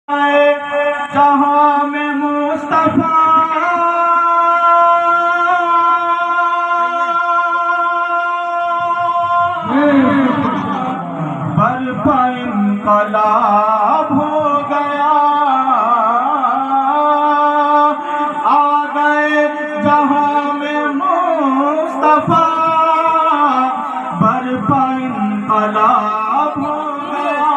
جہاں میں مصطفیٰ برپا انقلاب ہو گیا، آ گئے جہاں میں مصطفیٰ برپا انقلاب ہو گیا،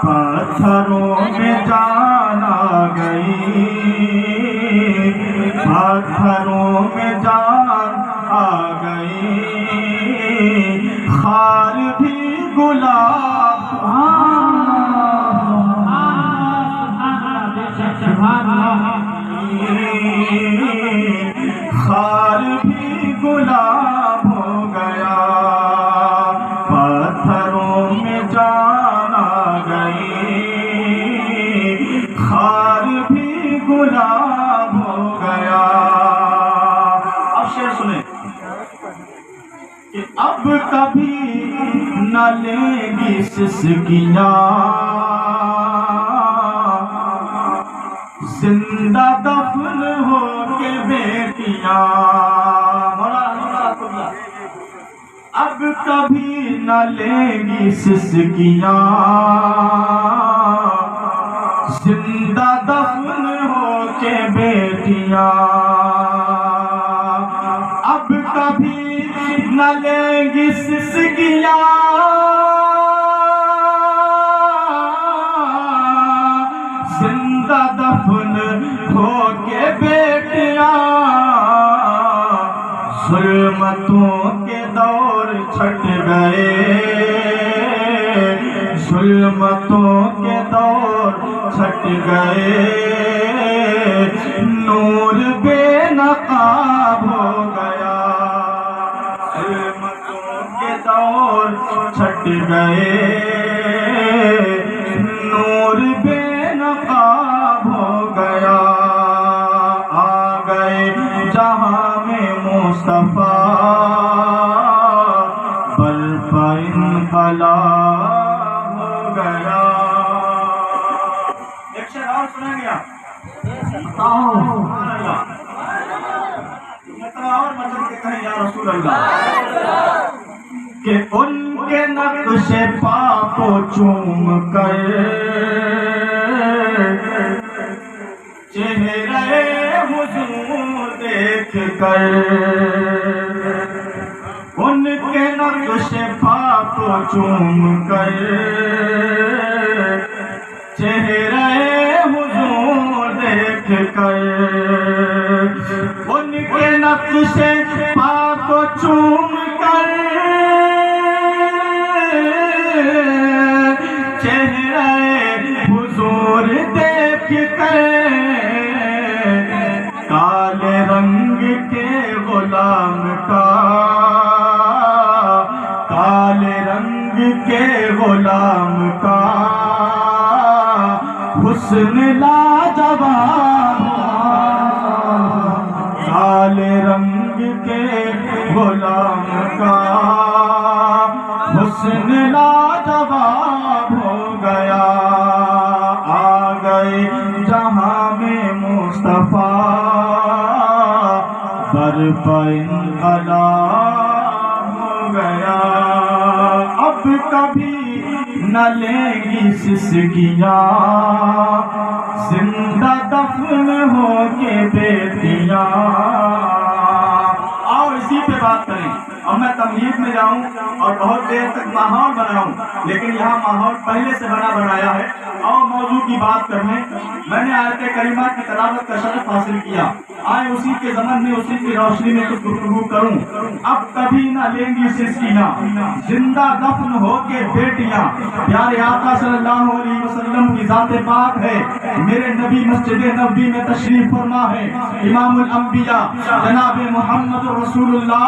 پتھروں میں جان آ گئی، پتھروں میں جان آ گئی، خار بھی گلاب خار بھی گلاب ہو گیا، پتھروں میں جان آ گئی، خار بھی گلاب ہو گیا۔ اب شعر سنیں کہ اب کبھی نہ لیں گی سسکیاں زندہ دفن ہو کے بیٹیاں، اب کبھی نہ لیں گی سسکیاں زندہ دفن ہو کے بیٹیاں، اب کبھی نہ لیں گی سسکیاں زندہ دفن ہو کے بیٹیاں، ظلمتوں کے دور چھٹ گئے، ظلمتوں کے دور چھٹ گئے، نور بے نقاب ہو گیا، ظلمتوں کے دور چھٹ گئے، نور بے نقاب ہو گیا، آ گئے جہاں میں مصطفیٰ برپا انقلاب ہو گیا۔ ایک شعر اور سنا گیا اور مطلب کہ کہیں یا رسول اللہ کہ ان کے نقش پا کو چوم کر چہرے حضور دیکھ کر، ان کے نقش پا کو چوم کر چہرے حضور دیکھ کر، ان کے نقش پا کو چوم کر چہرے حضور دیکھ کر، کالے رنگ کے غلام کا، کالے رنگ کے غلام کا حسن لاجواب، کالے رنگ کے غلام کا حسن لاجواب ہو گیا، آ گئے جہاں میں مصطفیٰ برپا انقلاب ہو گیا، اب کبھی نہ لیں گی سسکیاں زندہ دفن ہو کے بیٹیاں۔ آؤ اسی پہ بات کریں، اور میں تمہید میں جاؤں اور بہت دیر تک ماحول بناؤں، لیکن یہاں ماحول پہلے سے بنایا ہے، اور موضوع کی بات کرنے میں نے آیت کریمہ کی تلاوت کا شرف حاصل کیا، آئے اسی کے ضمن میں اسی کی روشنی میں کچھ گفتگو کروں۔ اب کبھی نہ لیں گی سسکیاں زندہ دفن ہو کے بیٹیاں، پیارے آقا صلی اللہ علیہ وسلم کی ذات پاک ہے، میرے نبی مسجد نبوی میں تشریف فرما ہے، امام الانبیاء جناب محمد رسول اللہ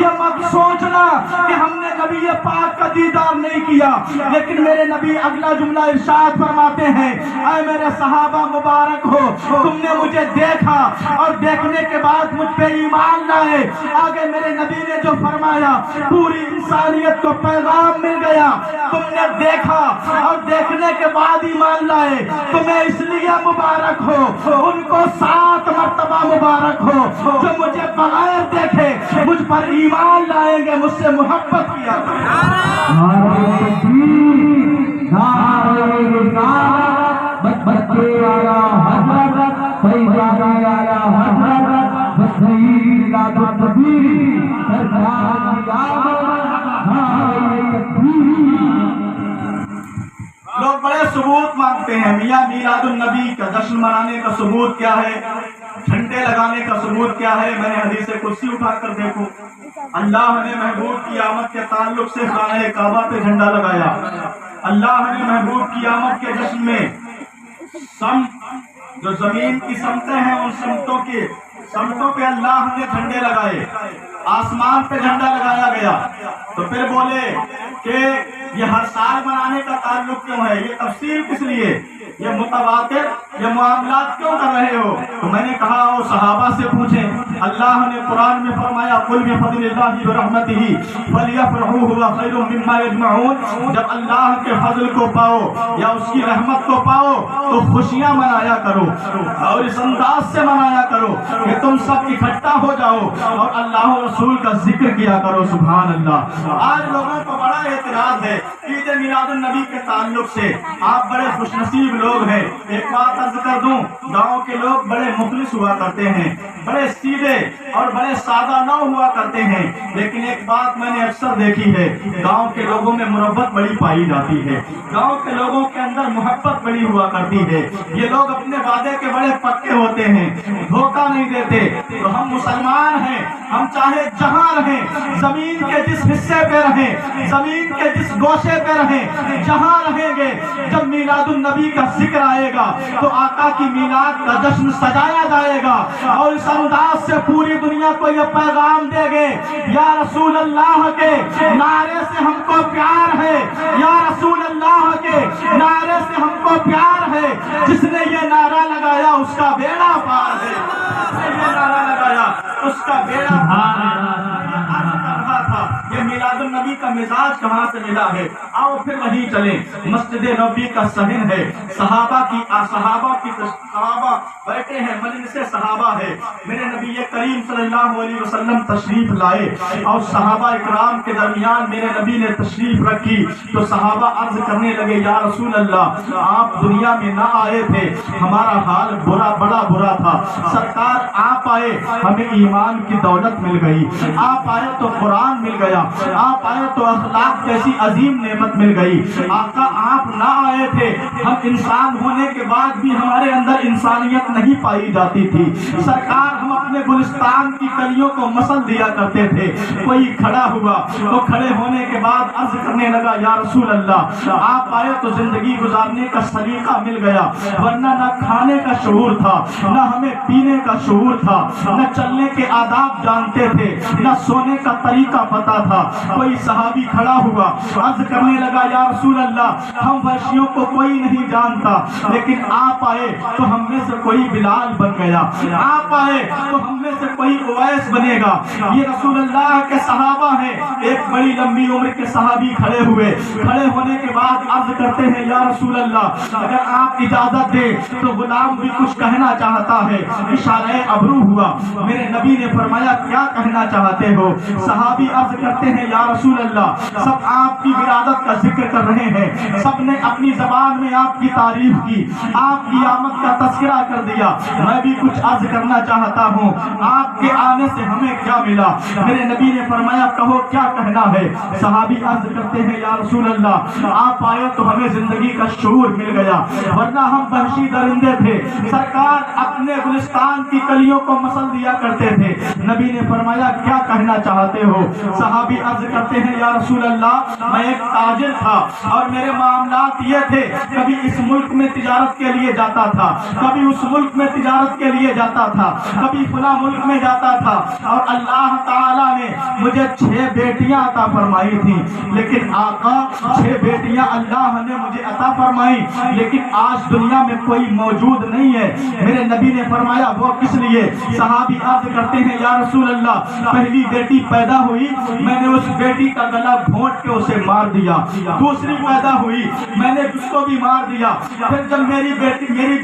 یہ مت سوچنا کہ ہم نے نبی پاک کا دیدار نہیں کیا، لیکن میرے نبی اگلا جملہ ارشاد فرماتے ہیں، اے میرے صحابہ مبارک ہو، تم نے مجھے دیکھا اور دیکھنے کے بعد مجھ پہ ایمان لائے۔ آگے میرے نبی نے جو فرمایا، پوری انسانیت کو پیغام مل گیا، تم نے دیکھا اور دیکھنے کے بعد ایمان لائے، تمہیں اس لیے مبارک ہو، ان کو 7 مرتبہ مبارک ہو جو مجھے بغیر دیکھے مجھ پر ایمان لائیں گے، مجھ سے محبت کیا لوگ بڑے ثبوت مانگتے ہیں۔ میاں میلاد النبی کا جشن منانے کا ثبوت کیا ہے؟ جھنڈے لگانے کا ثبوت کیا ہے؟ میں نے حدیث کرسی اٹھا کر دیکھو، اللہ نے محبوب کی آمد کے تعلق سے خانہ کعبہ پہ جھنڈا لگایا، اللہ نے محبوب کی آمد کے جشن میں جو زمین کی سمتیں ہیں ان سمتوں پہ اللہ نے جھنڈے لگائے، آسمان پہ جھنڈا لگایا گیا۔ تو پھر بولے کہ یہ ہر سال منانے کا تعلق کیوں ہے؟ یہ تفسیر کس لیے؟ یہ متواتر یہ معاملات کیوں کر رہے ہو؟ تو میں نے کہا وہ صحابہ سے پوچھیں، اللہ نے قرآن میں فرمایا قل بفضل اللہ برحمتہ فلیفرحوا هو خیر مما یجمعون، جب اللہ کے فضل کو پاؤ یا اس کی رحمت کو پاؤ تو خوشیاں منایا کرو اور اس انداز سے منایا کرو کہ تم سب اکٹھا ہو جاؤ اور اللہ و رسول کا ذکر کیا کرو۔ سبحان اللہ۔ آج لوگوں کو بڑا اعتراض ہے عید میلاد النبی کے تعلق سے، آپ بڑے خوش نصیب لوگ ہیں۔ ایک بات عرض کر دوں، گاؤں کے لوگ بڑے مخلص ہوا کرتے ہیں، بڑے سیدھے اور بڑے سادہ نہ ہوا کرتے ہیں، لیکن ایک بات میں نے اکثر دیکھی ہے، گاؤں کے لوگوں میں محبت بڑی پائی جاتی ہے، گاؤں کے لوگوں کے اندر محبت بڑی ہوا کرتی ہے۔ یہ لوگ اپنے وعدے کے بڑے پکے ہوتے ہیں، دھوکہ نہیں دیتے۔ تو ہم مسلمان ہیں، ہم چاہے جہاں رہیں، زمین کے جس حصے پہ رہیں، زمین کے جس گوشے پہ رہیں، جہاں رہیں گے، جب میلاد النبی کا ذکر آئے گا تو آقا کی میلاد کا جشن سجایا جائے گا اور اس انداز سے پوری دنیا کو یہ پیغام دے گے، یا رسول اللہ کے نعرے سے ہم کو پیار ہے، یا رسول اللہ کے نعرے سے ہم کو پیار ہے، جس نے یہ نعرہ لگایا اس کا بیڑا پار ہے، جس نے یہ نعرہ لگایا اس کا بیڑا پار ہے۔ یہ میلاد النبی کا مزاج کہاں سے ملا ہے؟ آؤ پھر وہیں چلیں، مسجد نبوی کا صحن ہے، صحابہ بیٹھے ہیں، مجلس صحابہ ہے، میرے نبی کریم صلی اللہ علیہ وسلم تشریف لائے اور صحابہ اکرام کے درمیان میرے نبی نے تشریف رکھی تو صحابہ عرض کرنے لگے، یا رسول اللہ آپ دنیا میں نہ آئے تھے، ہمارا حال بڑا برا تھا، سرکار آپ آئے ہمیں ایمان کی دولت مل گئی، آپ آئے تو قرآن مل گیا، آپ آئے تو اخلاق جیسی عظیم نعمت مل گئی، آقا آپ نہ آئے تھے، ہم انسان ہونے کے بعد بھی ہمارے اندر انسانیت نہیں پائی جاتی تھی، سرکار ہم اپنے گلستان کی کلیوں کو مسل دیا کرتے تھے، کوئی کھڑا ہوا تو کھڑے ہونے کے بعد عرض کرنے لگا، یا رسول اللہ آپ آئے تو زندگی گزارنے کا سلیقہ مل گیا، ورنہ نہ کھانے کا شعور تھا، نہ ہمیں پینے کا شعور تھا، نہ چلنے کے آداب جانتے تھے، نہ سونے کا طریقہ پتا تھا۔ کوئی صحابی کھڑا ہوا عرض کرنے لگا، یا رسول اللہ ہم وحشیوں کو کوئی نہیں جانتا، لیکن آپ آئے تو ہم میں سے کوئی بلال بن گیا، آپ آئے تو ہم میں سے کوئی اویس بنے گا۔ یہ رسول اللہ کے صحابہ ہیں، ایک بڑی لمبی عمر کے صحابی کھڑے ہوئے، کھڑے ہونے کے بعد عرض کرتے ہیں، یا رسول اللہ اگر آپ اجازت دیں تو غلام بھی کچھ کہنا چاہتا ہے۔ اشارہ ابرو ہوا، میرے نبی نے فرمایا کیا کہنا چاہتے ہو؟ صحابی عرض کرتے ہیں، یا رسول اللہ سب آپ کی ولادت کا ذکر کر رہے ہیں، سب نے اپنی زبان میں آپ کی تعریف کی، آپ کی آمد کا تذکرہ کر دیا، میں بھی کچھ عرض کرنا چاہتا ہوں، آپ کے آنے سے ہمیں کیا ملا؟ میرے نبی نے فرمایا کہو کیا کہنا ہے؟ صحابی عرض کرتے ہیں، یا رسول اللہ آپ آئے تو ہمیں زندگی کا شعور مل گیا، ورنہ ہم وحشی درندے تھے، سرکار اپنے گلستان کی کلیوں کو مسل دیا کرتے تھے۔ نبی نے فرمایا کیا کہنا چاہتے ہو؟ صحابی عرض کرتے ہیں، یا یا رسول اللہ میں ایک تاجر تھا اور میرے معاملات یہ تھے، کبھی اس ملک میں تجارت کے لیے جاتا تھا، کبھی اس ملک میں تجارت کے لیے جاتا تھا، کبھی فلاں ملک میں جاتا تھا، اور اللہ تعالیٰ نے مجھے 6 بیٹیاں عطا فرمائی تھیں، لیکن آقا 6 بیٹیاں اللہ نے مجھے عطا فرمائی، لیکن آج دنیا میں کوئی موجود نہیں ہے۔ میرے نبی نے فرمایا وہ کس لیے؟ صحابی عرض کرتے ہیں یا رسول اللہ پہلی بیٹی پیدا ہوئی، میں نے اس بیٹی کا گلا گھونٹ کے اسے مار دیا، دوسری پیدا ہوئی میں نے اس کو بھی مار دیا، پھر جب میری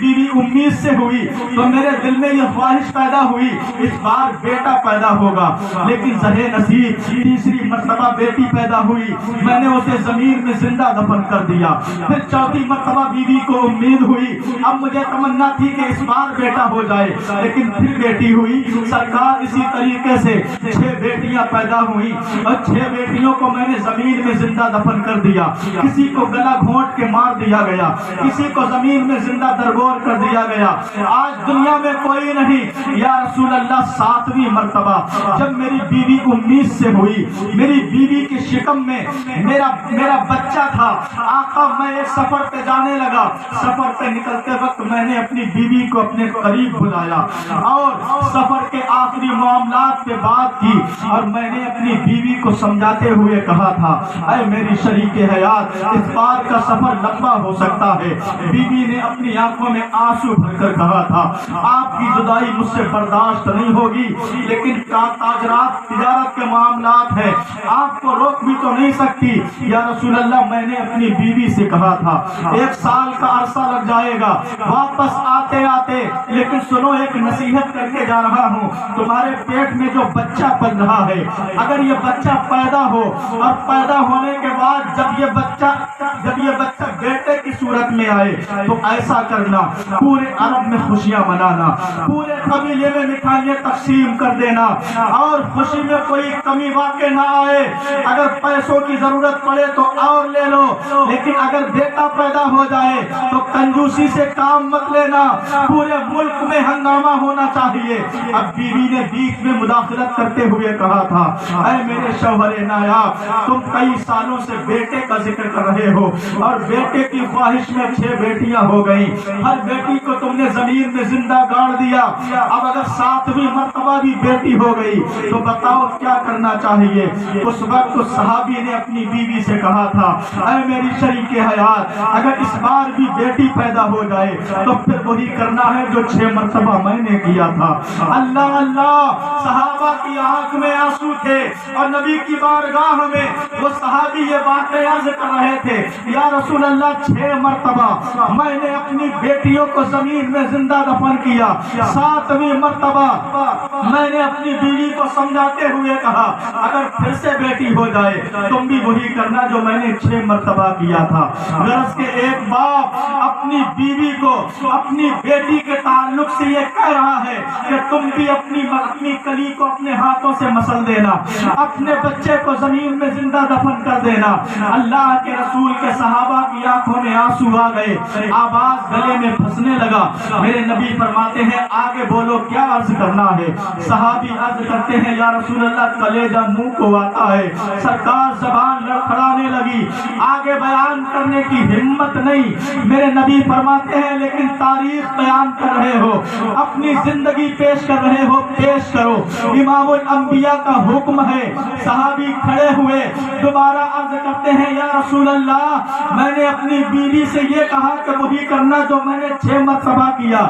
بیوی 19 سے ہوئی تو میرے دل میں یہ خواہش پیدا ہوئی اس بار بیٹا پیدا ہوگا، لیکن زہے نصیب تیسری مرتبہ بیٹی پیدا ہوئی، میں نے اسے زمین میں زندہ دفن کر دیا، پھر چوتھی مرتبہ بیوی کو امید ہوئی، اب مجھے تمنا تھی کہ اس بار بیٹا ہو جائے، لیکن پھر بیٹی ہوئی۔ سرکار اسی طریقے سے 6 بیٹیاں پیدا ہوئی اور 6 بیٹیوں کو میں نے زمین میں زندہ دفن کر دیا، کسی کو گلا گھونٹ کے مار دیا گیا، کسی کو زمین میں زندہ درگور کر دیا گیا۔ آج دنیا میں کوئی نہیں۔ یا رسول اللہ 7ویں مرتبہ جب میری بیوی 19 سے ہوئی، میری بیوی کے شکم میں میرا بچہ تھا، آقا میں ایک سفر پہ جانے لگا، سفر پہ نکلتے وقت میں نے اپنی بیوی کو اپنے قریب بلایا اور سفر کے آخری معاملات پہ بات کی، اور میں نے اپنی بیوی کو سمجھاتے ہوئے کہا تھا اے میری شریک حیات اس بار کا سفر لمبا ہو سکتا ہے۔ بیوی نے اپنی آنکھوں میں آنسو بھر کر کہا تھا آپ کی جدائی مجھ سے برداشت نہیں ہوگی، لیکن تجارت کے معاملات ہیں، آپ کو روک بھی تو نہیں سکتی۔ یا رسول اللہ میں نے اپنی بیوی سے کہا تھا 1 سال کا عرصہ لگ جائے گا واپس آتے آتے، لیکن سنو ایک نصیحت کر کے جا رہا ہوں، تمہارے پیٹ میں جو بچہ پل رہا ہے اگر یہ بچہ پیدا ہو اور پیدا ہونے کے بعد جب یہ بچہ بیٹے کی صورت میں آئے تو ایسا کرنا پورے عرب میں خوشیاں منانا، پورے قبیلے میں مٹھائیاں تقسیم کر دینا، اور خوشی میں کوئی کمی واقع نہ آئے، اگر پیسوں کی ضرورت پڑے تو اور لے لو، لیکن اگر بیٹا پیدا ہو جائے تو کنجوسی سے کام مت لینا، پورے ملک میں ہنگامہ ہونا چاہیے۔ اب بیوی نے بیچ میں مداخلت کرتے ہوئے کہا تھا اے میرے شوہر نایاب تم کئی سالوں سے بیٹے کا ذکر کر رہے ہو اور بیٹے کی خواہش میں 6 بیٹیاں ہو گئی، ہر بیٹی کو تم نے زمین میں زندہ گاڑ دیا، اب اگر 7ویں مرتبہ بھی بیٹی ہو گئی تو بتاؤ کیا کرنا چاہیے؟ اس وقت صحابی نے اپنی بیوی سے کہا تھا اے میری شریک حیات اگر اس بار بھی بیٹی پیدا ہو جائے تو پھر وہی کرنا ہے جو 6 مرتبہ میں نے کیا تھا۔ اللہ اللہ، صحابہ کی آنکھ میں آنسو تھے اور نبی کی بارگاہ میں وہ صحابی یہ باتیں عرض کر رہے تھے یا رسول اللہ 6 مرتبہ میں نے اپنی بیٹیوں کو زمین میں زندہ دفن کیا، 7ویں مرتبہ میں نے اپنی بیوی کو سمجھاتے ہوئے کہا اگر پھر سے بیٹی ہو جائے تم بھی وہی کرنا جو میں نے 6 مرتبہ کیا تھا۔ غرض کے ایک باپ اپنی بیوی کو اپنی بیٹی کے تعلق سے یہ کہہ رہا ہے کہ تم بھی اپنی کلی کو اپنے ہاتھوں سے مسل دینا، اپنے بچے کو زمین میں زندہ دفن کر دینا۔ اللہ کے رسول کے صحابہ کی آنکھوں میں آنسو آ گئے، آواز گلے میں پھنسنے لگا۔ میرے نبی فرماتے ہیں آگے بولو کیا عرض کرنا ہے؟ صحابی عرض کرتے ہیں یا رسول اللہ کلیجہ منہ کو آتا ہے۔ سرکار زبان لڑکھڑانے لگی، آگے بیان کرنے کی ہمت نہیں۔ میرے نبی فرماتے ہیں لیکن تاریخ بیان کر رہے ہو، اپنی زندگی پیش کر رہے ہو، پیش کرو، امام الانبیاء کا حکم ہے۔ صحابی کھڑے ہوئے دوبارہ عرض کرتے ہیں یا رسول اللہ میں نے اپنی بیوی سے یہ کہا کہ وہی کرنا جو میں نے 6 مرتبہ کیا۔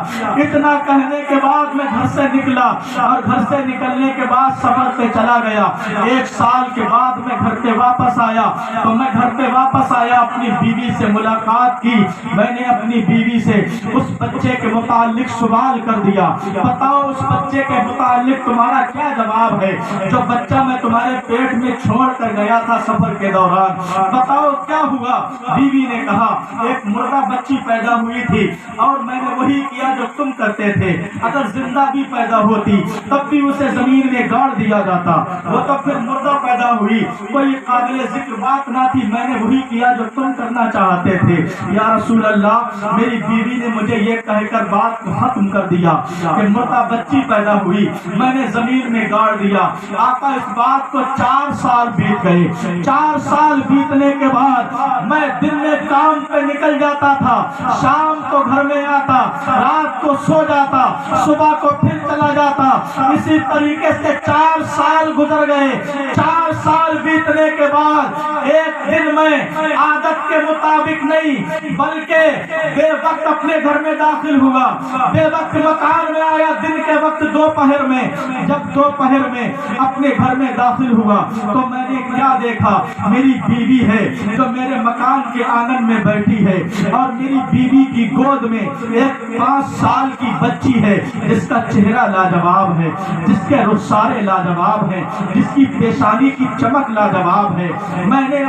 اتنا کہنے کے بعد میں گھر سے نکلا اور گھر سے نکلنے کے بعد سفر پہ چلا گیا۔ 1 سال کے بعد میں گھر پہ واپس آیا تو میں گھر پہ واپس آیا، اپنی بیوی سے ملاقات کی، میں نے اپنی بیوی سے اس بچے کے متعلق سوال کر دیا، بتاؤ اس بچے کے متعلق تمہارا کیا جواب ہے جو بچہ میں تمہارے پیٹ میں چھوڑ کر گیا تھا سفر کے دوران، بتاؤ کیا کیا ہوا؟ بیوی نے کہا ایک مردہ بچی پیدا ہوئی تھی اور میں نے وہی کیا جو تم کرتے تھے، اگر زندہ بھی پیدا ہوتی تب بھی اسے زمین میں گاڑ دیا جاتا، وہ تب پھر مردہ پیدا ہوئی، کوئی قابل ذکر بات نہ تھی، میں نے وہی کیا جو تم کرنا چاہتے تھے۔ یا رسول اللہ، میری بیوی نے مجھے یہ کہہ کر بات کو ختم کر دیا کہ مردہ بچی پیدا ہوئی، میں نے زمین میں گاڑ دیا۔ آقا اس بات کو 4 سال بیت گئے۔ 4 سال بیتنے کے بعد میں دن میں کام پہ نکل جاتا تھا، شام کو گھر میں آتا، رات کو سو جاتا، صبح کو پھر چلا جاتا۔ اسی طریقے سے 4 سال گزر گئے۔ 4 سال بیتنے کے بعد ایک دن میں عادت کے مطابق نہیں بلکہ بے وقت اپنے گھر میں داخل ہوا، بے وقت مکان میں آیا، دن کے وقت دوپہر میں۔ جب دوپہر میں اپنے گھر میں داخل ہوا تو میں نے کیا دیکھا؟ میری بیوی ہے جو میرے مکان کے آنگن میں بیٹھی ہے اور میری بیوی کی گود میں ایک 5 سال کی بچی ہے جس کا چہرہ لاجواب ہے، جس کے رخسارے لاجواب ہیں، جس کی پیشانی کی چمک لاجواب ہے۔ میں نے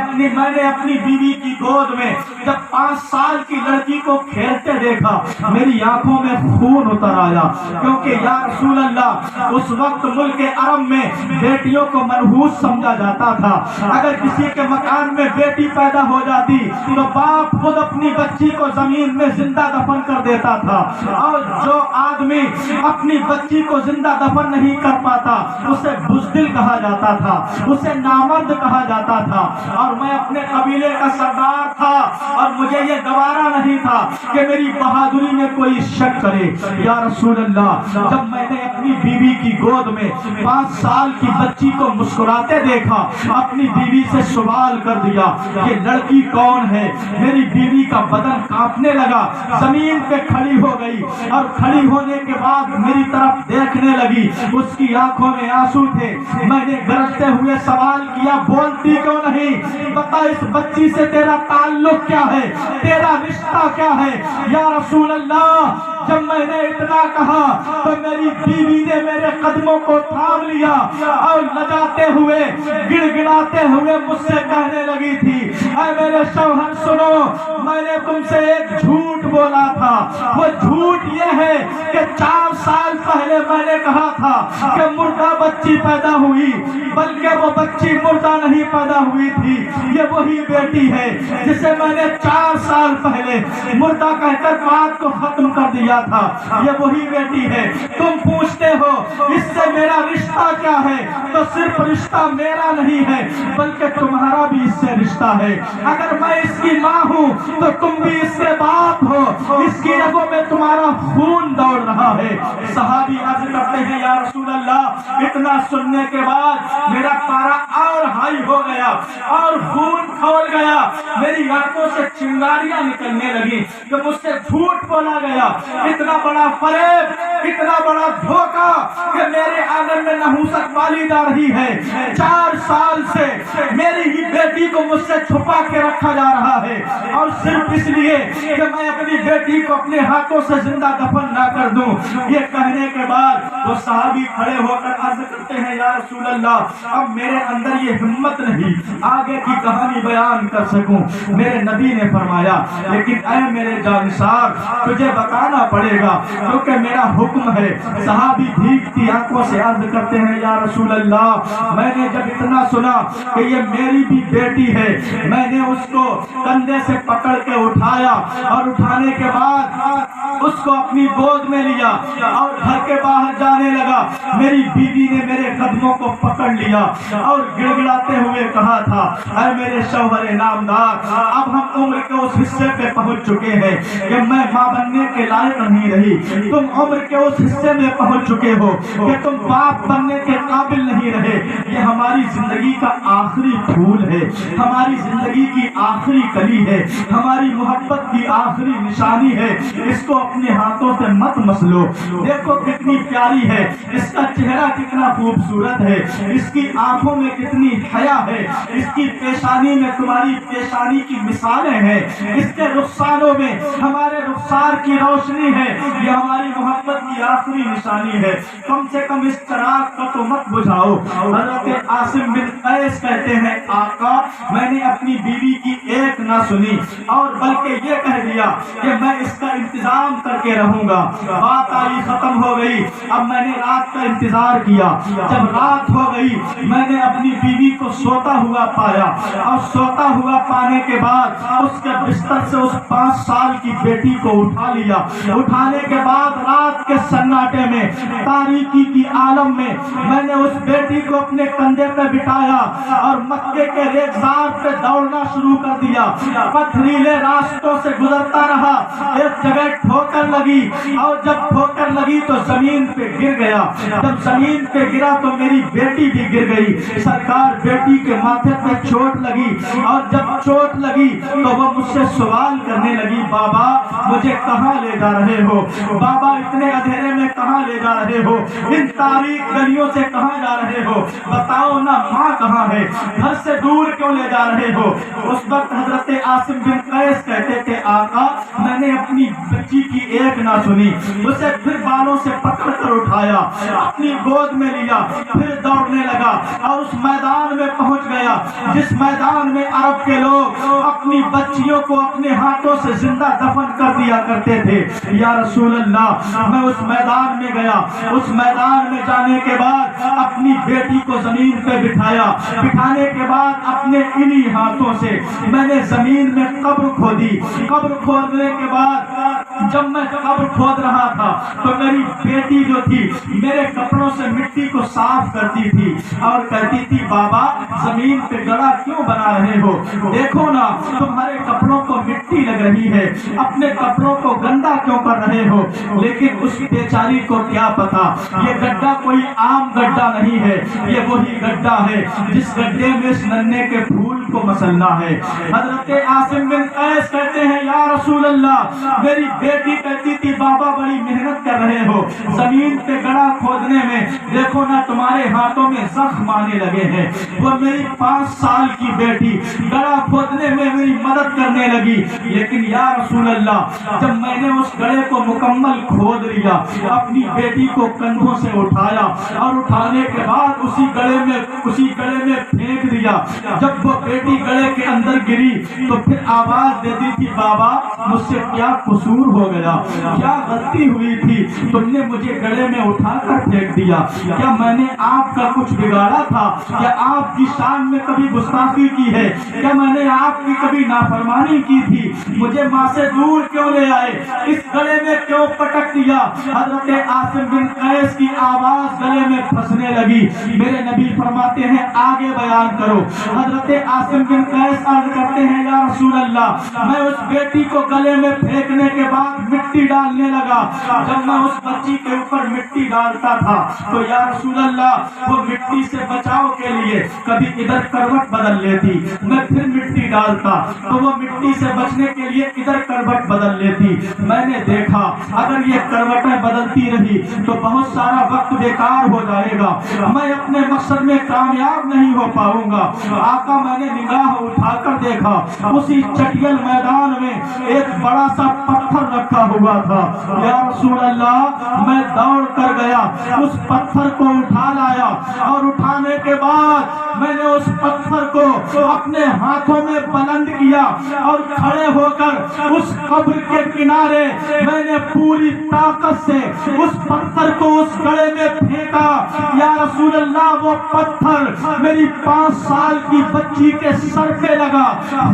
اپنی بیوی کی گود میں جب 5 سال کی لڑکی کو کھیلتے دیکھا، میری آنکھوں میں خون اتر آیا، کیونکہ یا رسول اللہ اس وقت ملک عرب میں بیٹیوں کو منحوس سمجھا جاتا تھا۔ اگر کسی کے مکان میں بیٹی پیدا ہو جاتی تو باپ خود اپنی بچی کو زمین میں زندہ دفن کر دیتا تھا، اور جو آدمی اپنی بچی کو زندہ دفن نہیں کر پاتا اسے بزدل کہا جاتا تھا، اسے نامرد کہا جاتا تھا۔ اور میں اپنے قبیلے کا سردار تھا اور مجھے یہ گوارا نہیں تھا کہ میری بہادری میں کوئی شک کرے۔ یا رسول اللہ، جب میں نے اپنی بیوی کی گود میں 5 سال کی بچی کو مسکراتے دیکھا، اپنی بیوی سے سوال کر دیا یہ لڑکی کون ہے؟ میری بیوی کا بدن کانپنے لگا، زمین پہ کھڑی ہو گئی اور کھڑی ہونے کے بعد میری طرف دیکھنے لگی، اس کی آنکھوں میں آنسو تھے۔ میں نے گرجتے ہوئے سوال کیا بولتی کیوں نہیں؟ بتا اس بچی سے تیرا تعلق کیا ہے، تیرا رشتہ کیا ہے؟ یا رسول اللہ، جب میں نے اتنا کہا تو میری بیوی نے میرے قدموں کو تھام لیا اور لجاتے ہوئے گڑ گڑاتے ہوئے مجھ سے کہنے لگی تھی اے میرے شوہر سنو، میں نے تم سے ایک جھوٹ بولا تھا، وہ جھوٹ یہ ہے کہ 4 سال پہلے میں نے کہا تھا کہ مردہ بچی پیدا ہوئی، بلکہ وہ بچی مردہ نہیں پیدا ہوئی تھی، یہ وہی بیٹی ہے جسے میں نے 4 سال پہلے مردہ کہہ کر بات کو ختم کر دیا تھا، یہ وہی بیٹی ہے۔ تم پوچھتے ہو اس سے میرا رشتہ کیا ہے، تو صرف رشتہ میرا نہیں ہے بلکہ تمہارا بھی اس سے رشتہ ہے۔ اگر میں اس کی ماں ہوں تو تم بھی اس کے باپ ہو، اس کی رگوں میں تمہارا خون دوڑ رہا ہے۔ صحابی عرض کرتے ہیں یا رسول اللہ، اتنا سننے کے بعد میرا پارا اور ہائی ہو گیا اور خون کھول گیا، میری آنکھوں سے چنگاریاں نکلنے لگی کہ مجھ سے جھوٹ بولا گیا، اتنا بڑا فریب، اتنا بڑا دھوکہ کہ میرے آنگن میں نحوست پالی جا رہی ہے۔ 4 سال سے میری ہی بیٹی کو مجھ سے چھپا کے رکھا جا رہا ہے، اور صرف اس لیے کہ میں اپنی بیٹی کو اپنے ہاتھوں سے زندہ دفن نہ کر دوں۔ یہ کہنے کے بعد وہ صحابی کھڑے ہو کر عرض کرتے ہیں یا رسول اللہ، اب میرے اندر یہ ہمت نہیں آگے کی کہانی بیان کر سکوں۔ میرے نبی نے فرمایا لیکن اے میرے جانثار، تجھے بتانا پڑے گا کیونکہ میرا حکم ہے۔ صحابی بھیگتی آنکھوں سے عرض کرتے ہیں یا رسول اللہ، میں نے جب اتنا سنا کہ یہ میری بھی بیٹی ہے، میں نے اس کو کندھے سے پکڑ کے اٹھایا اور اٹھانے کے بعد اس کو اپنی گود میں لیا اور گھر کے باہر جانے لگا۔ میری بیوی نے میرے قدموں کو پکڑ لیا اور گڑگڑاتے ہوئے کہا تھا اے میرے شوہر نامدار، اب ہم عمر کے اس حصے پہ پہنچ چکے ہیں کہ میں ماں بننے کے لائق نہیں رہی، تم عمر کے اس حصے میں پہنچ چکے ہو کہ تم باپ بننے کے قابل نہیں رہے۔ یہ ہماری زندگی کا آخری پھول ہے، ہماری زندگی کی آخری کلی ہے، ہماری محبت کی آخری نشانی ہے، اس کو اپنے ہاتھوں سے مت مسلو۔ دیکھو کتنی پیاری ہے، اس کا چہرہ کتنا خوبصورت ہے، اس کی آنکھوں میں کتنی حیا ہے، اس کی پیشانی میں تمہاری پیشانی کی مثالیں ہیں، اس کے رخساروں میں ہمارے رخسار کی روشنی ہے، یہ ہماری محبت کی آخری نشانی ہے۔ کم سے کم اس چراغ کا تو مت بجھاؤ۔ حضرت عاصم بن قیس کہتے ہیں آقا میں نے اپنی بیوی کی ایک نہ سنی اور بلکہ یہ کہہ دیا کہ میں اس کا انتظام کر کے رہوں گا۔ بات آئی ختم ہو گئی، اب میں نے رات کا انتظار کیا، جب رات ہو گئی میں نے اپنی بیوی کو سوتا ہوا پایا، اور سوتا ہوا پانے کے بعد اس کے بستر سے اس 5 سال کی بیٹی کو اٹھا لیا۔ اٹھانے کے بعد رات کے سناٹے میں، تاریکی کی عالم میں، میں نے اس بیٹی کو اپنے کندھے پہ بٹھایا اور مکے کے ریگزار پہ دوڑنا شروع کر دیا۔ پتھریلے راستوں سے گزرتا رہا، ایک جگہ ٹھوکر لگی، اور جب ٹھوکر لگی تو زمین پہ گر گیا۔ جب زمین پہ گرا تو میری بیٹی بھی گر گئی۔ سرکار بیٹی کے ماتھے پہ چوٹ لگی، اور جب چوٹ لگی تو وہ مجھ سے سوال کرنے لگی بابا مجھے کہاں لے جا رہے ہو؟ بابا اتنے اندھیرے میں کہاں لے جا رہے ہو؟ ان تاریک گلیوں سے کہاں جا رہے ہو؟ بتاؤ نا ماں کہاں ہے؟ گھر سے دور کیوں لے جا رہے ہو؟ اس وقت حضرت عاصم بن قیس کہتے تھے آقا میں نے اپنی بچی کی ایک نہ سنی، اسے پھر بالوں سے پکڑ کر اٹھایا، اپنی گود میں لیا، پھر دوڑنے لگا اور اس میدان میں پہنچ گیا جس میدان میں عرب کے لوگ اپنی بچیوں کو اپنے ہاتھوں سے زندہ دفن کر دیا کرتے تھے۔ یا رسول اللہ میں اس میدان میں گیا، اس میدان میں جانے کے بعد اپنی بیٹی کو زمین پہ بٹھایا، بٹھانے کے بعد اپنے انہی ہاتھوں سے میں نے زمین میں قبر کھودی۔ قبر کھودنے کے بعد جب میں قبر کھود رہا تھا تو میری بیٹی جو تھی میرے کپڑوں سے مٹی کو صاف کرتی تھی اور کہتی تھی بابا زمین پہ گڑھا کیوں بنا رہے ہو؟ دیکھو نا تمہارے کپڑوں کو مٹی لگ رہی ہے، اپنے کپڑوں کو گندا کیوں کر رہے ہو؟ لیکن اس بیچاری کو کیا پتا یہ گڈھا کوئی عام گڈھا نہیں ہے، یہ وہی گڈھا ہے جس گڈھے میں اس ننھے کے پھول کو مسلنا ہے۔ حضرت عاصم بن قیس کہتے ہیں یا رسول اللہ میری بیٹی کہتی تھی بابا بڑی محنت کر رہے ہو زمین پہ گڑھا کھودنے میں، دیکھو نا تمہارے ہاتھوں میں زخم آنے لگے ہیں۔ وہ میری 5 سال کی بیٹی گڑھا کھودنے میں میری مدد کرنے لگی، لیکن یا رسول اللہ جب میں نے اس گڑھے کو مکمل کھود لیا، اپنی بیٹی کو کندھوں سے اٹھایا اور اٹھانے کے بعد اسی گڑھے میں پھینک دیا، جب وہ بیٹی گڑھے کے اندر گری تو پھر آواز دیتی تھی بابا مجھ سے کیا قصور ہو گیا، کیا غلطی ہوئی تھی، تم نے مجھے گڑھے میں اٹھا کر پھینک دیا، کیا میں نے آپ کا کچھ بگاڑا تھا، کیا آپ کی شان میں کبھی گستاخی کی ہے، کیا میں نے آپ کی کبھی نافرمانی کی تھی، مجھے ماں سے دور کیوں لے آئے، اس گڑھے میں کیوں پٹک دیا؟ حضرت عاصم بن قیس کی آواز گلے میں پھنسنے لگی۔ میرے نبی فرماتے ہیں آگے بیان کرو۔ حضرت عاصم بن قیس عرض کرتے ہیں یا رسول اللہ میں اس بیٹی کو گلے میں پھینکنے کے بعد مٹی ڈالنے لگا، جب میں اس بچی کے اوپر مٹی ڈالتا تھا تو یا رسول اللہ وہ مٹی سے بچاؤ کے لیے کبھی ادھر کروٹ بدل لیتی، میں پھر مٹی ڈالتا تو وہ مٹی سے بچنے کے لیے ادھر کروٹ بدل لیتی۔ میں نے دیکھا اگر یہ کروٹیں بدلتی رہی تو بہت سارا وقت بیکار ہو جائے گا، میں اپنے مقصد میں کامیاب نہیں ہو پاؤں گا۔ آقا میں نے نگاہ اٹھا کر دیکھا اسی چٹیل میدان میں ایک بڑا سا پتھر رکھا ہوا تھا۔ یا رسول اللہ میں دوڑ کر گیا، اس پتھر کو اٹھا لایا اور اٹھانے کے بعد میں نے اس پتھر کو اپنے ہاتھوں میں بلند کیا اور کھڑے ہو کر اس قبر کے کنارے میں نے پوری طاقت سے اس پتھر کو اس گڑھے میں پھینکا۔ یا رسول اللہ وہ پتھر میری 5 سال کی بچی کے سر پہ لگا،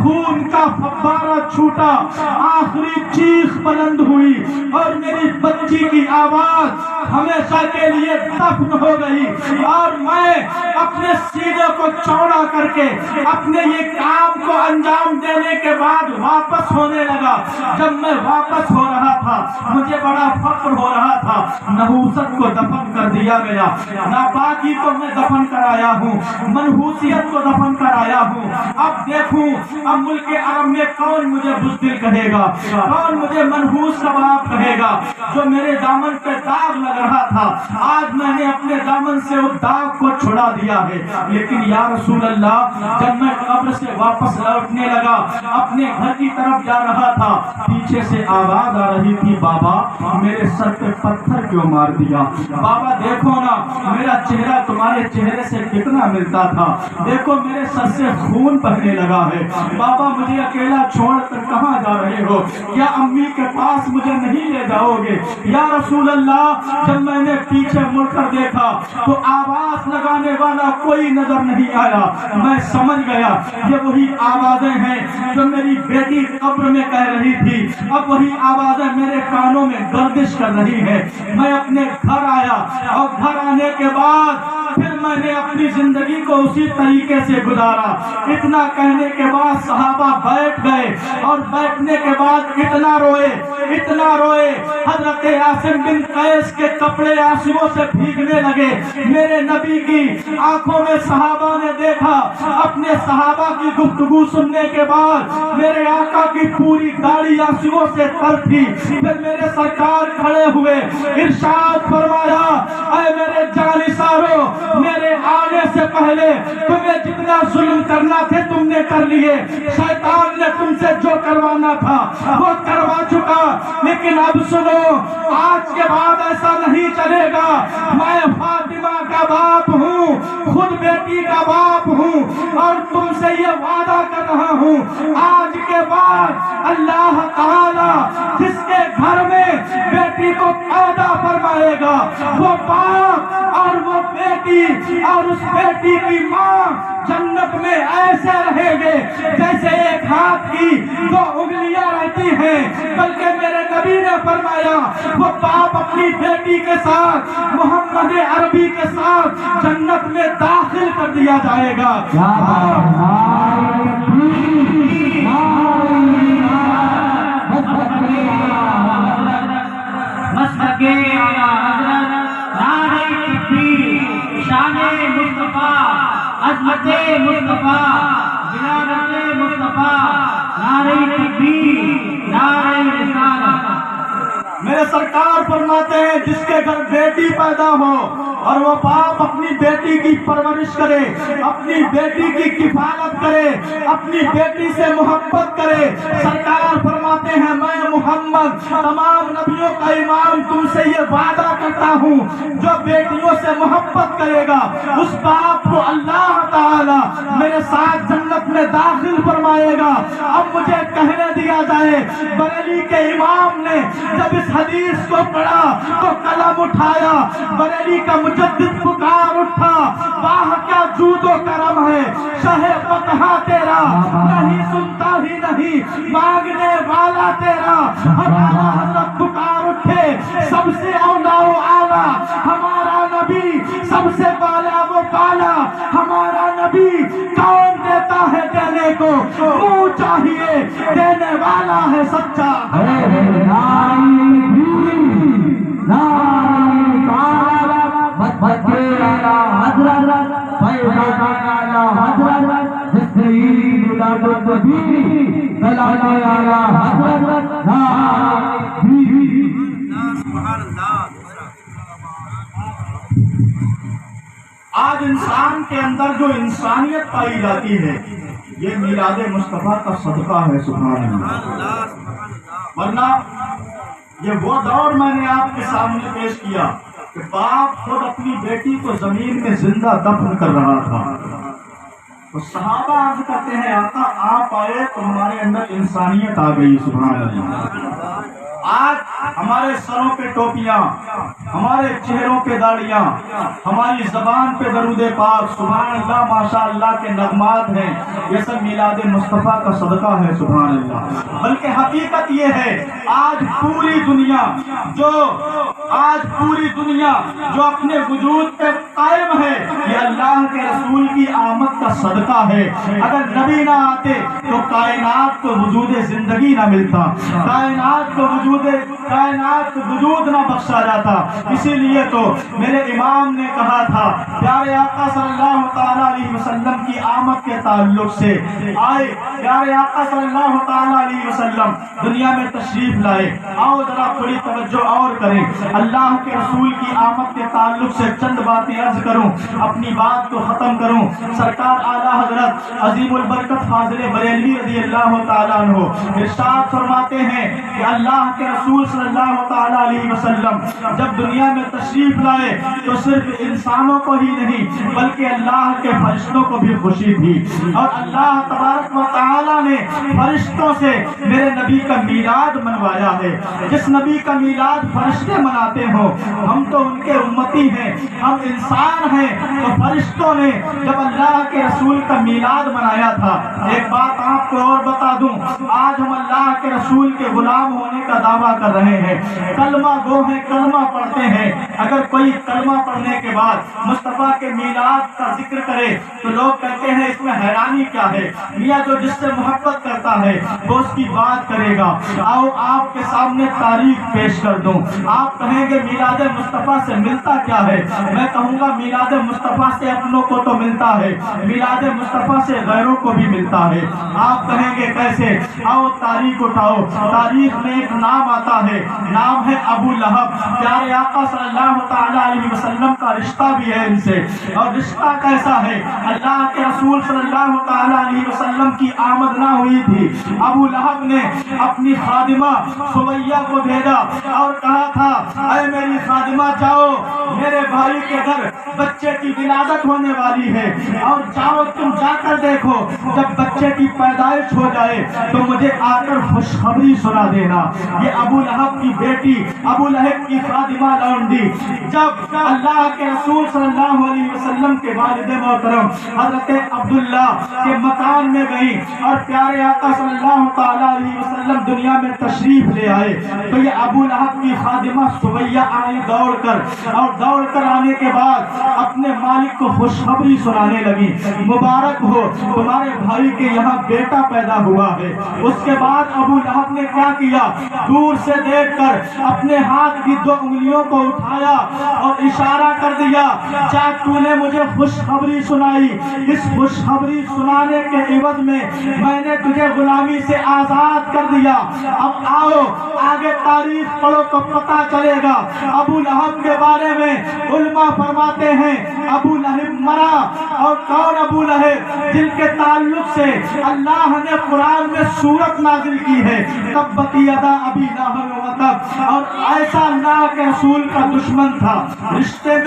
خون کا فوارہ چھوٹا، آخری چیخ بلند ہوئی اور میری بچی کی آواز ہمیشہ کے لیے دفن ہو گئی، اور میں اپنے سینے کو چوڑا کر کے اپنے یہ کام کو انجام دینے کے بعد واپس ہونے لگا. جب میں واپس ہو رہا تھا مجھے بڑا فخر ہو رہا تھا. نحوست کو دفن کر دیا گیا, ناپاکی کو میں دفن کرایا ہوں, منحوسیت کو دفن کرایا ہوں. اب دیکھوں اب ملک عرب میں کون مجھے بزدل کہے گا, کون مجھے منحوس کا باپ کہے گا. جو میرے دامن پہ داغ لگ رہا تھا آج میں نے اپنے دامن سے اس داغ کو چھڑا دیا ہے. لیکن یا رسول اللہ جب میں قبر سے واپس لوٹنے لگا اپنے گھر کی طرف جا رہا تھا, پیچھے سے آواز آ رہی تھی, بابا میرے سر پہ پتھر کیوں مار دیا. بابا دیکھو نا میرا چہرہ تمہارے چہرے سے کتنا ملتا تھا, دیکھو میرے سر سے خون بہنے لگا ہے. بابا مجھے اکیلا چھوڑ کر کہاں جا رہے ہو, کیا امی کے پاس مجھے نہیں لے جاؤ گے. یا رسول اللہ جب میں نے پیچھے مڑ کر دیکھا تو آواز لگانے والا کوئی نظر نہیں آیا. میں سمجھ گیا یہ وہی آوازیں ہیں جو میری بیٹی قبر میں کہہ رہی تھی, اب وہی آوازیں میرے کانوں میں گردش کر رہی ہے. میں اپنے گھر آیا اور گھر آنے کے بعد پھر میں نے اپنی زندگی کو اسی طریقے سے گزارا. اتنا کہنے کے بعد صحابہ بیٹھ گئے اور بیٹھنے کے بعد اتنا روئے حضرت عاصم بن قیس کے کپڑے آنسوؤں سے بھیگنے لگے. میرے نبی کی آنکھوں میں صحابہ نے دیکھا. اپنے صحابہ کی گفتگو سننے کے بعد میرے آقا کی پوری داڑھی آنسوؤں سے تر تھی. پھر میرے سرکار کھڑے ہوئے, ارشاد فرمایا, اے میرے جانثارو میرے آنے سے پہلے تمہیں جتنا ظلم کرنا تھے تم نے کر لیے. شیطان نے تم سے جو کروانا تھا وہ کروا چکا, لیکن اب سنو آج کے بعد ایسا نہیں چلے گا. میں فاطمہ کا باپ ہوں, خود بیٹی کا باپ ہوں, اور تم سے یہ وعدہ کر رہا ہوں آج کے بعد اللہ تعالی جس کے گھر میں بیٹی کو پیدا فرمائے گا وہ باپ اور وہ بیٹی اور اس بیٹی کی ماں جنت میں ایسے رہیں گے جیسے ایک ہاتھ کی دو انگلیاں رہتی ہیں. بلکہ میرے نبی نے فرمایا وہ باپ اپنی بیٹی کے ساتھ محمد عربی کے ساتھ جنت میں داخل کر دیا جائے گا. شان مصطفیٰ, عظمت مصطفیٰ, ولادت مصطفیٰ, نعرہ تکبیر, نعرہ رسالت. میرے سرکار فرماتے ہیں جس کے گھر بیٹی پیدا ہو اور وہ باپ اپنی بیٹی کی پرورش کرے, اپنی بیٹی کی کفالت کرے, اپنی بیٹی سے محبت کرے. سرکار فرماتے ہیں میں محمد تمام نبیوں کا امام تم سے یہ وعدہ کرتا ہوں جو بیٹیوں سے محبت کرے گا اس باپ کو اللہ تعالی میرے ساتھ جنت میں داخل فرمائے گا. اب مجھے کہنے دیا جائے, بریلی کے امام نے جب اس حدیث کو پڑھا تو قلم اٹھایا, بریلی کا مجدد پکار اٹھا, واہ کیا جود و کرم ہے شہ فتح تیرا, نہیں سنتا ہی نہیں مانگنے والا تیرا. حضرت پکار اٹھے, سب سے اولا و اعلیٰ ہمارا نبی, سب سے بالا وہ بالا ہمارا نبی. کون دیتا ہے دینے کو, وہ چاہیے دینے والا ہے سچا. آج انسان کے اندر جو انسانیت پائی جاتی ہے یہ میلاد مصطفیٰ کا صدقہ ہے. سبحان اللہ. ورنہ یہ وہ دور میں نے آپ کے سامنے پیش کیا کہ باپ خود اپنی بیٹی کو زمین میں زندہ دفن کر رہا تھا. تو صحابہ عرض کرتے ہیں آقا آپ آئے تو ہمارے اندر انسانیت آ گئی. سبحان اللہ. آج ہمارے سروں پہ ٹوپیاں، ہمارے چہروں پہ داڑیاں، ہماری زبان پہ درود پاک سبحان اللہ ماشاء اللہ کے نغمات ہیں، یہ سب میلاد مصطفیٰ کا صدقہ ہے سبحان اللہ۔ بلکہ حقیقت یہ ہے آج پوری دنیا جو اپنے وجود پہ قائم ہے یہ اللہ کے رسول کی آمد کا صدقہ ہے۔ اگر نبی نہ آتے تو کائنات کو وجود زندگی نہ ملتا، کائنات کو وجود نہ بخشا جاتا۔ اسی لیے تو میرے امام نے کہا تھا پیارے آقا صلی اللہ تعالیٰ علیہ وسلم کی آمد کے تعلق سے آئے، پیارے آقا صلی اللہ تعالیٰ علیہ وسلم دنیا میں تشریف لائے۔ آؤ ذرا تھوڑی توجہ اور کریں، اللہ کے رسول کی آمد کے تعلق سے چند باتیں عرض کروں، اپنی بات کو ختم کروں۔ سرکار اعلیٰ حضرت عظیم البرکت فاضل بریلوی رضی اللہ تعالیٰ عنہ ارشاد فرماتے ہیں کہ اللہ کے رسول صلی اللہ تعالیٰ علیہ وسلم جب دنیا میں تشریف لائے تو صرف انسانوں کو ہی نہیں بلکہ اللہ کے فرشتوں کو بھی خوشی تھی، اور اللہ تبارک و تعالیٰ نے فرشتوں سے میرے نبی کا میلاد منوایا ہے۔ جس نبی کا میلاد فرشتے مناتے ہوں، ہم تو ان کے امتی ہیں، ہم انسان ہیں، تو فرشتوں نے جب اللہ کے رسول کا میلاد منایا تھا۔ ایک بات آپ کو اور بتا دوں، آج ہم اللہ کے رسول کے غلام ہونے کا دعویٰ کر رہے ہیں، کلمہ گو ہیں، کلمہ پڑھتے ہیں، اگر کوئی کلمہ پڑھنے کے بعد مصطفیٰ کے میلاد کا ذکر کرے تو لوگ کہتے ہیں اس میں حیرانی کیا ہے، میاں جو جس سے محبت کرتا ہے وہ اس کی بات کرے گا۔ آؤ آپ کے سامنے تاریخ پیش کر دوں، آپ کہیں گے میلاد مصطفیٰ سے ملتا کیا ہے؟ میں کہوں گا میلاد مصطفیٰ سے اپنوں کو تو ملتا ہے، میلاد مصطفیٰ سے غیروں کو بھی ملتا ہے۔ آپ کہیں گے کیسے؟ آؤ تاریخ اٹھاؤ، تاریخ میں ایک نام آتا ہے، نام ہے ابو لہب۔ پیارے آقا صلی اللہ تعالیٰ علیہ وسلم کا رشتہ بھی ہے ان سے، اور رشتہ کیسا ہے؟ اللہ کے رسول صلی اللہ تعالیٰ علیہ وسلم کی آمد نہ ہوئی تھی، ابو لہب نے اپنی خادمہ سمیہ کو بھیجا اور کہا تھا اے میری خادمہ جاؤ، میرے بھائی کے گھر بچے کی ولادت ہونے والی ہے، اور جاؤ تم جا کر دیکھو، جب بچے کی پیدائش ہو جائے تو مجھے آ کر خوشخبری سنا دینا۔ یہ ابو لہب کی بیٹی، ابو لہب کی خادمہ لونڈی جب اللہ کے رسول صلی اللہ علیہ وسلم کے والد محترم حضرت عبداللہ کے مکان میں گئی اور پیارے آقا صلی اللہ تعالیٰ علیہ وسلم دنیا میں تشریف لے آئے تو یہ ابو لہب کی خادمہ سمیہ آئی دوڑ کر آنے کے بعد اپنے مالک کو خوشخبری سنانے لگی، مبارک ہو تمہارے بھائی کے یہاں بیٹا پیدا ہوا ہے۔ اس کے بعد ابو لہب نے کیا کیا؟ دور سے دیکھ کر اپنے ہاتھ کی 2 انگلیوں کو اٹھایا اور اشارہ کر دیا، جا تو نے مجھے خوشخبری سنائی، اس خوشخبری سنانے کے عوض میں نے تجھے غلامی سے آزاد کر دیا۔ اب آؤ آگے تاریخ پڑھو تو پتہ چلے گا۔ ابو لہب کے بارے میں علماء فرماتے ہیں ابو لہب مرا، اور کون ابو لہب؟ جن کے تعلق سے اللہ نے قرآن میں سورت نازل کی ہے تبت یدا ابی لہب و تب، اور ایسا اللہ کے رسول کا دشمن تھا، رشتے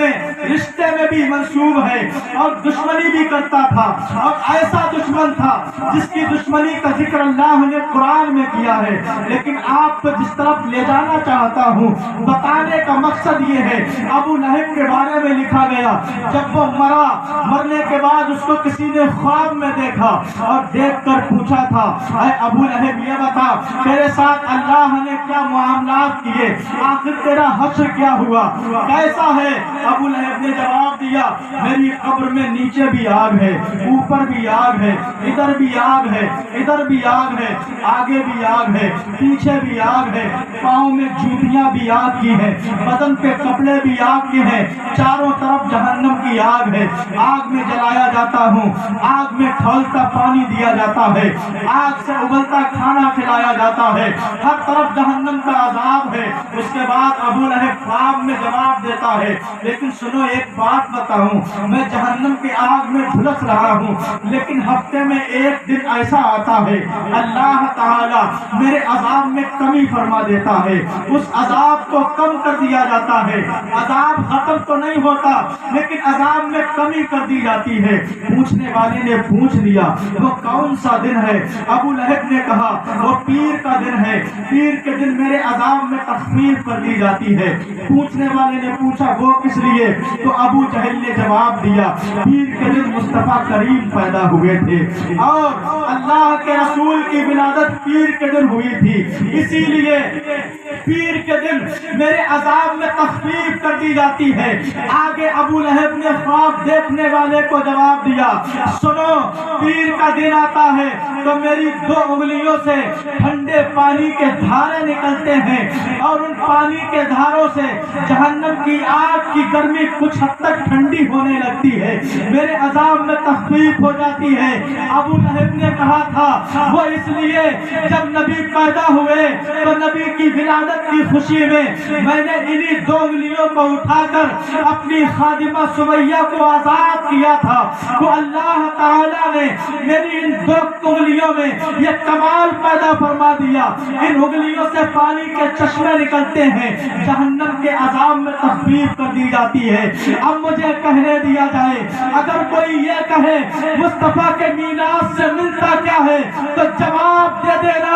میں بھی منسوب ہے اور دشمنی بھی کرتا تھا، اور ایسا دشمن تھا جس کی دشمنی کا ذکر اللہ نے قرآن میں کیا ہے۔ لیکن آپ کو جس طرف لے جانا چاہتا ہوں، بتانے کا مقصد یہ ہے ابو لہب کے بارے میں لکھا گیا جب وہ مرنے کے بعد اس کو کسی نے خواب میں دیکھا اور دیکھ کر پوچھا تھا اے ابو لہب یہ بتا تیرے ساتھ اللہ نے کیا معاملات کیے، آخر تیرا حشر کیا ہوا، کیسا ہے؟ ابو لہب نے جواب دیا میری قبر میں نیچے بھی آگ ہے، اوپر بھی آگ ہے، ادھر بھی آگ ہے، ادھر بھی آگ ہے، آگے بھی آگ ہے، پیچھے بھی آگ ہے، پاؤں میں جوتیاں بھی آگ کی ہیں، بدن پہ کپڑے بھی آگ کے ہیں، چاروں طرف جہنم کی آگ ہے، آگ میں جلایا جاتا ہوں، آگ میں کھولتا پانی دیا جاتا ہے، آگ سے ابلتا کھانا کھلایا جاتا ہے، ہر طرف جہنم کا عذاب ہے۔ اس کے بعد ابو لہب خواب میں جواب دیتا ہے لیکن سنو ایک بات بتاؤں، میں جہنم کی آگ میں جھلس رہا ہوں، لیکن ہفتے میں ایک دن ایسا آتا ہے اللہ تعالیٰ میرے عذاب میں کمی فرما دیتا ہے، اس عذاب کو کم کر دیا جاتا ہے، عذاب ختم تو نہیں ہوتا لیکن عذاب میں کمی کر دی جاتی ہے۔ پوچھنے والے نے پوچھ لیا وہ کون سا دن ہے؟ ابو لہب نے کہا وہ پیر کا دن ہے، پیر کے دن میرے عذاب میں تخفیف کر دی جاتی ہے۔ پوچھنے والے نے پوچھا وہ کس لیے؟ تو ابو جہل نے جواب دیا پیر کے دن مصطفیٰ کریم پیدا ہوئے تھے اور اللہ کے رسول کی ولادت پیر کے دن ہوئی تھی، اسی لیے پیر کے دن میرے عذاب میں تخفیف کر دی جاتی ہے۔ آگے ابو لہب نے خواب دیکھنے والے کو جواب دیا سنو، پیر کا دن آتا ہے تو میری 2 انگلیوں سے ٹھنڈے پانی کے دھارے نکلتے ہیں اور ان پانی کے دھاروں سے جہنم کی آگ کی گرمی کچھ حد تک ٹھنڈی ہونے لگتی ہے، میرے عذاب میں تخفیف ہو جاتی ہے۔ ابو لہب نے کہا تھا وہ اس لیے جب نبی پیدا ہوئے تو نبی کی ولادت کی خوشی میں نے انہی 2 انگلیوں کو اٹھا کر اپنی خادمہ سمیہ کو آزاد کیا تھا، تو اللہ تعالیٰ نے میری ان 2 انگلیوں میں یہ کمال پیدا فرما دیا، ان انگلیوں سے پانی کے چشمے نکلتے ہیں، جہنم کے عذاب میں تخفیف کر دی جاتی ہے۔ اب مجھے کہنے دیا جائے اگر کوئی یہ کہے مصطفیٰ کے میلاد سے ملتا کیا ہے تو جواب دے دینا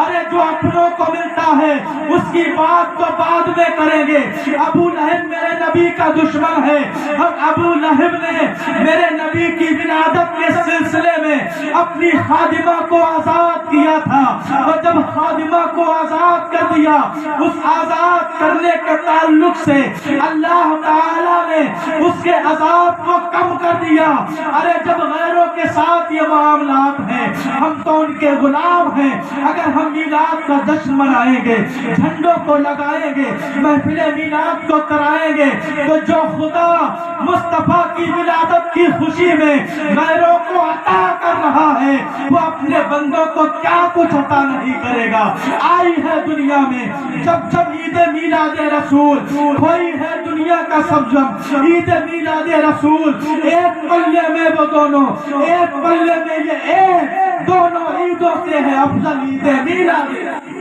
ارے جو اپنوں کو ملتا ہے اس کی بات تو بعد میں کریں گے۔ ابو لہب میرے نبی کا دشمن ہے اور ابو لہب نے میرے نبی کی ولادت کے سلسلے میں اپنی خادمہ کو آزاد کیا تھا، اور جب خادمہ کو آزاد کر دیا اس آزاد کرنے کے تعلق سے اللہ تعالیٰ نے اس کے عذاب کو کم کر دیا۔ ارے جب غیروں کے ساتھ یہ معاملات ہیں ہم تو ان کے غلام ہیں، اگر ہم میلاد کا جشن منائیں گے، جھنڈوں کو لگائیں گے، محفل میلاد کو کرائیں گے تو جو خدا مصطفیٰ کی ولادت کی خوشی میں غیروں کو عطا کر رہا ہے وہ اپنے بندوں کو کیا کچھ عطا نہیں کرے گا۔ آئی ہے دنیا میں جب جب عید میلاد رسول کوئی ہے دنیا کا سبزم، عید میلاد رسول ایک پلے میں وہ دونوں، ایک پلے میں یہ ایک، دونوں عیدوں سے ہے افضل عید میلاد رسول۔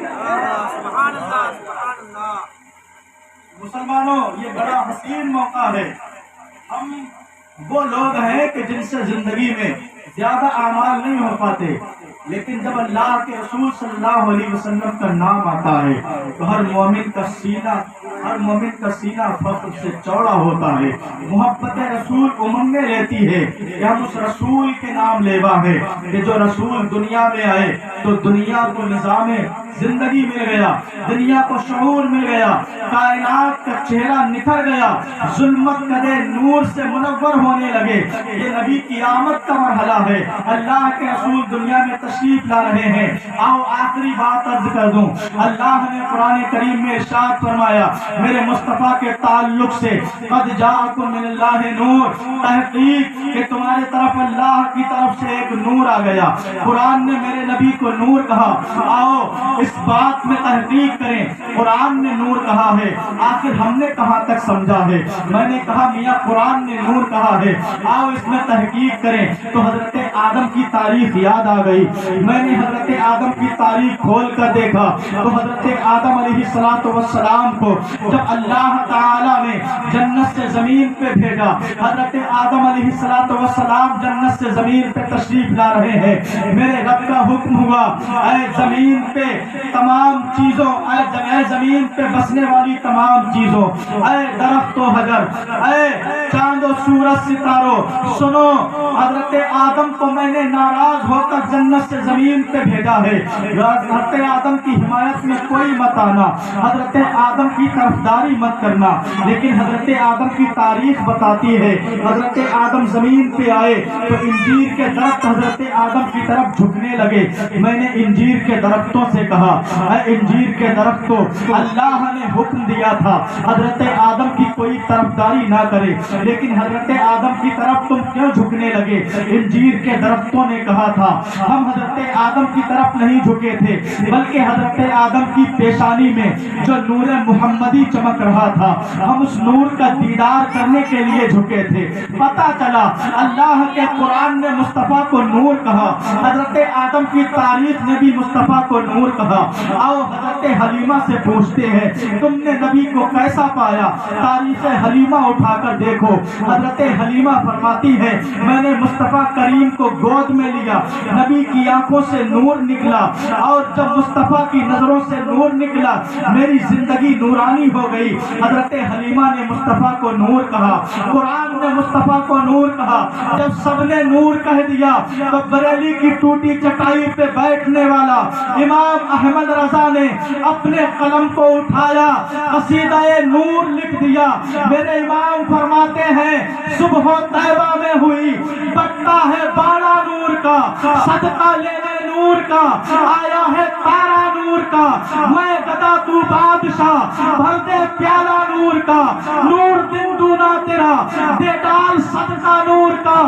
مسلمانوں یہ بڑا حسین موقع ہے، ہم وہ لوگ ہیں کہ جن سے زندگی میں زیادہ اعمال نہیں ہو پاتے، لیکن جب اللہ کے رسول صلی اللہ علیہ وسلم کا نام آتا ہے تو ہر مومن کا سینہ فخر سے چوڑا ہوتا ہے، محبت رسول امنگیں لیتی ہے کہ ہم اس رسول کے نام لیوا ہے کہ جو رسول دنیا میں آئے تو دنیا کو نظام زندگی مل گیا، دنیا کو شعور مل گیا، کائنات کا چہرہ نکھر گیا، ظلمت کدے نور سے منور ہونے لگے۔ یہ نبی کی آمد کا مرحلہ ہے، اللہ کے رسول دنیا میں تشریف لا رہے ہیں۔ آؤ آخری بات عرض کر دوں، اللہ نے قرآن کریم میں ارشاد فرمایا میرے مصطفیٰ کے تعلق سے قد جاءکم من اللہ نور، تحقیق کہ تمہارے طرف اللہ کی طرف سے ایک نور آ گیا۔ قرآن نے میرے نبی کو نور کہا، آؤ اس بات میں تحقیق کریں، قرآن نے نور کہا ہے آخر ہم نے کہاں تک سمجھا ہے؟ میں نے کہا میاں قرآن نے نور کہا ہے، آؤ اس میں تحقیق کریں تو حضرت آدم کی تاریخ یاد آ گئی۔ میں نے حضرت آدم کی تاریخ کھول کر دیکھا تو حضرت آدم علیہ السلام کو جب اللہ تعالیٰ نے جنت سے زمین پہ بھیجا، حضرت آدم علیہ السلام جنت سے زمین پہ تشریف لا رہے ہیں، میرے رب کا حکم ہوا اے زمین پہ تمام چیزوں، اے زمین پہ بسنے والی تمام چیزوں، اے درخت و حجر، اے چاند و سورج ستاروں، سنو حضرت آدم کو میں نے ناراض ہو کر جنت سے زمین پہ بھیجا ہے، حضرت آدم کی حمایت میں کوئی مت آنا، حضرت آدم کی طرفداری مت کرنا، لیکن حضرت آدم کی تاریخ بتاتی ہے حضرت آدم زمین پہ آئے تو انجیر کے درخت حضرت آدم کی طرف جھکنے لگے۔ میں نے انجیر کے درختوں سے کہا اے انجیر کے درختوں، اللہ نے حکم دیا تھا حضرت آدم کی کوئی طرفداری نہ کرے، لیکن حضرت آدم کی طرف تم کیوں جھکنے لگے؟ انجیر کے درختوں نے کہا تھا ہم حضرت آدم کی طرف نہیں جھکے تھے، بلکہ حضرت آدم کی پیشانی میں جو نور محمدی چمک رہا تھا ہم اس نور کا دیدار کرنے کے لیے جھکے تھے۔ پتہ چلا اللہ کے قرآن نے مصطفیٰ کو نور کہا، حضرت آدم کی تاریخ نے بھی مصطفیٰ کو نور کہا۔ آؤ حضرت حلیمہ سے پوچھتے ہیں تم نے نبی کو کیسا پایا؟ تاریخ حلیمہ اٹھا کر دیکھو، حضرت حلیمہ فرماتی ہے میں نے مصطفیٰ کریم کو گود میں لیا، نبی کی آنکھوں سے نور نکلا، اور جب مصطفیٰ کی نظروں سے نور نکلا میری زندگی نورانی ہو گئی۔ حضرت حلیمہ نے مصطفیٰ کو نور کہا، قرآن نے مصطفیٰ کو نور کہا۔ جب سب نے نور کہہ دیا تو بریلی کی ٹوٹی چٹائی پہ بیٹھنے والا امام احمد رضا نے اپنے قلم کو اٹھایا، قصیدہ نور لکھ دیا۔ میرے امام فرماتے ہیں صبح طیبہ میں ہوئی بٹتا ہے باڑا نور کا، صدقہ لینے نور کا، آیا ہے تارا نور کا، میں گدا تو بادشاہ بھر دے پیالہ نور کا، نور دن دونا تیرا دے ڈال صدقہ نور کا۔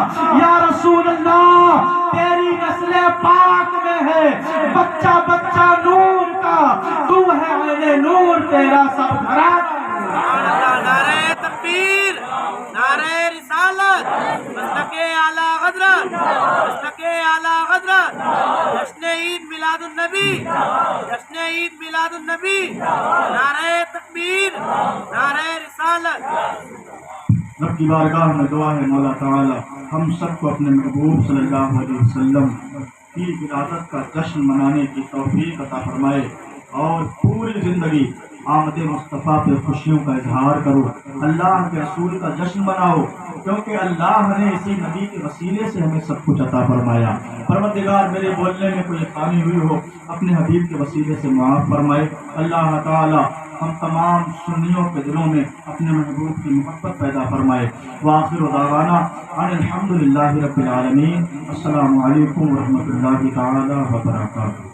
یا رسول اللہ تیری نسل پاک میں ہے بچہ بچہ نور کا، تو ہے عین نور تیرا سب گھرانا۔ نعرہ تکبیر، نعرہ رسالت، مسلک اعلی حضرت، مسلک اعلی حضرت، جشن عید میلاد النبی، جشن عید میلاد النبی، نعرہ تکبیر، نعرہ رسالت۔ رب کی بارگاہ میں دعا ہے مولا تعالی ہم سب کو اپنے محبوب صلی اللہ علیہ وسلم کی ولادت کا جشن منانے کی توفیق عطا فرمائے، اور پوری زندگی آمد مصطفیٰ پہ خوشیوں کا اظہار کرو، اللہ کے رسول کا جشن مناؤ، کیونکہ اللہ نے اسی نبی کے وسیلے سے ہمیں سب کچھ عطا فرمایا۔ پروردگار میرے بولنے میں کوئی خامی ہوئی ہو اپنے حبیب کے وسیلے سے معاف فرمائے۔ اللہ تعالی ہم تمام سنیوں کے دلوں میں اپنے محبوب کی محبت پیدا فرمائے۔ وآخر دعوانا ان الحمد للہ رب العالمین۔ السلام علیکم ورحمۃ اللہ تعالی وبرکاتہ۔